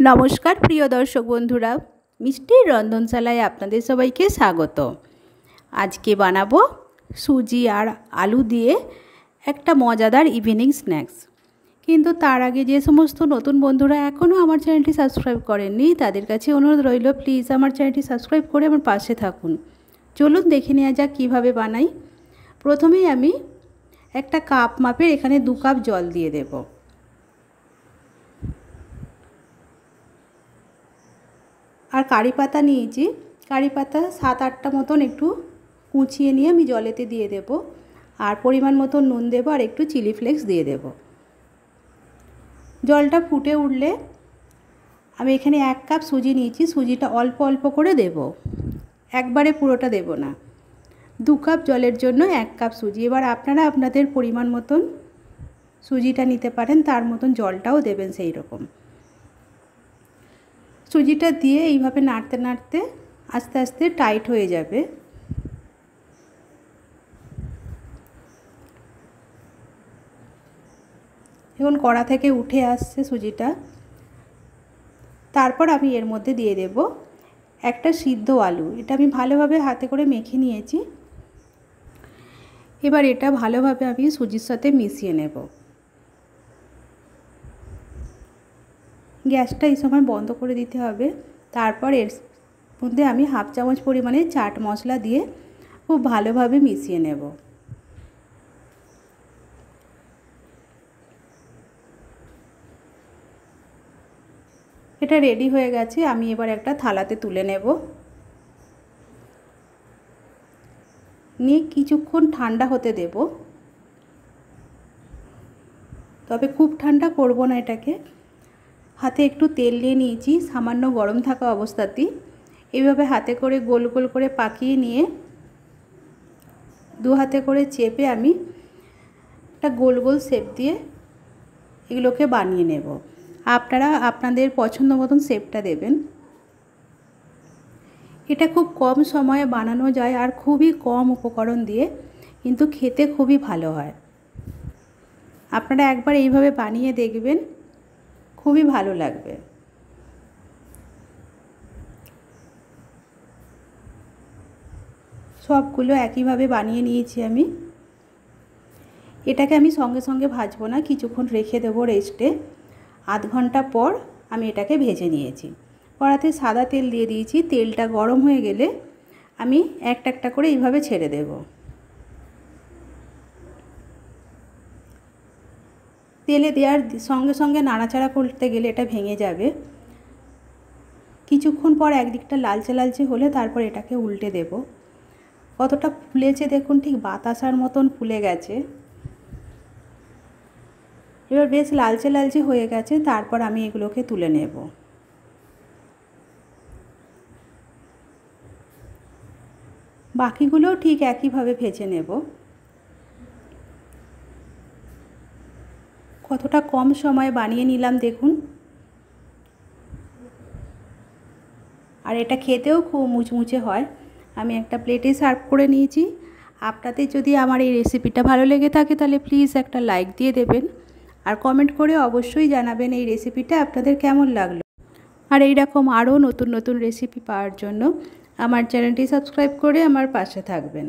नमस्कार प्रिय दर्शक बंधुरा मिष्टिर रंधनशालाय आपनादेर सबाइके स्वागत। आज के बानाबो सुजी और आलू दिए एकटा मजादार इवनिंग स्नैक्स। किन्तु तार आगे जे समस्त नतून बंधुरा एखोनो आमार चैनलटी सबस्क्राइब करेननि तादेर काछे अनुरोध रइल प्लिज आमार चैनलटी सबस्क्राइब करे आमार पाशे थाकुन। चलुन देखे नेওয়া যাক किभाबे बानाई। प्रथमेই आमी एकटा काप मापेर एखाने 2 काप जल दिए देब। और कड़ी पाता निয়েছি, कड़ी पाता 7-8टा मतन एकटू कुचिए निয়ে আমি জলেতে দিয়ে দেব। আর পরিমাণ মতো নুন দেব আর একটু চিলি ফ্লেক্স দিয়ে দেব। জলটা ফুটে উঠলে আমি এখানে 1 কাপ সুজি নিয়েছি, সুজিটা অল্প অল্প করে দেব, একবারে পুরোটা দেব না। 2 কাপ জলের জন্য 1 কাপ সুজি। এবার আপনারা আপনাদের পরিমাণ মতন সুজিটা নিতে পারেন, তার মতন জলটাও দেবেন সেই রকম। সুজিটা দিয়ে এইভাবে নাড়তে নাড়তে আস্তে আস্তে টাইট হয়ে যাবে। এখন কড়া থেকে উঠে আসছে সুজিটা। তারপর আমি এর মধ্যে দিয়ে দেব একটা সিদ্ধ আলু। এটা আমি ভালোভাবে হাতে করে মেখে নিয়েছি। এবার এটা ভালোভাবে আমি সুজির সাথে মিশিয়ে নেব। গ্যাসটা এই সময় বন্ধ করে দিতে হবে। তারপর এর মধ্যে আমি হাফ চামচ পরিমাণে চাট মশলা দিয়ে খুব ভালোভাবে মিশিয়ে নেব। এটা রেডি হয়ে গেছে। আমি এবার একটা থালাতে তুলে নেব। নিয়ে কিছুক্ষণ ঠান্ডা হতে দেব। তবে খুব ঠান্ডা করব না এটাকে। হাতে একটু তেল নিয়ে নিয়েছি, সামান্য গরম থাকা অবস্থাতেই এইভাবে হাতে করে গোল গোল করে পাকিয়ে নিয়ে 2 হাতে করে চেপে আমি একটা গোল গোল শেপ দিয়ে এগুলোকে বানিয়ে নেব। আপনারা আপনাদের পছন্দ মতন শেপটা দেবেন। এটা খুব কম সময়ে বানানো যায় আর খুবই কম উপকরণ দিয়ে, কিন্তু খেতে খুবই ভালো হয়। আপনারা একবার এইভাবে বানিয়ে দেখবেন, খুবই ভালো লাগবে। সবগুলো একইভাবে বানিয়ে নিয়েছি আমি। এটাকে আমি সঙ্গে সঙ্গে ভাজবো না, কিছুক্ষণ রেখে দেবো রেস্টে। আধ ঘন্টা পর আমি এটাকে ভেজে নিয়েছি। কড়াতে সাদা তেল দিয়ে দিয়েছি। তেলটা গরম হয়ে গেলে আমি একটা একটা করে এইভাবে ছেড়ে দেব। তেলে দেওয়ার সঙ্গে সঙ্গে নাড়াচাড়া করতে গেলে এটা ভেঙে যাবে। কিছুক্ষণ পর একদিকটা লালচে লালচে হলে তারপর এটাকে উল্টে দেব। কতটা ফুলেছে দেখুন, ঠিক বাতাসার মতন ফুলে গেছে। এবার বেশ লালচে লালচে হয়ে গেছে। তারপর আমি এগুলোকে তুলে নেব। বাকিগুলোও ঠিক একইভাবে ভেজে নেব। কতটা কম সময়ে বানিয়ে নিলাম দেখুন। আর এটা খেতেও খুব মুচমুচে হয়। আমি একটা প্লেটে সার্ভ করে নিয়েছি। আপনাদের যদি আমার এই রেসিপিটা ভালো লেগে থাকে তাহলে প্লিজ একটা লাইক দিয়ে দেবেন আর কমেন্ট করে অবশ্যই জানাবেন এই রেসিপিটা আপনাদের কেমন লাগলো। আর এই রকম আরও নতুন নতুন রেসিপি পাওয়ার জন্য আমার চ্যানেলটি সাবস্ক্রাইব করে আমার পাশে থাকবেন।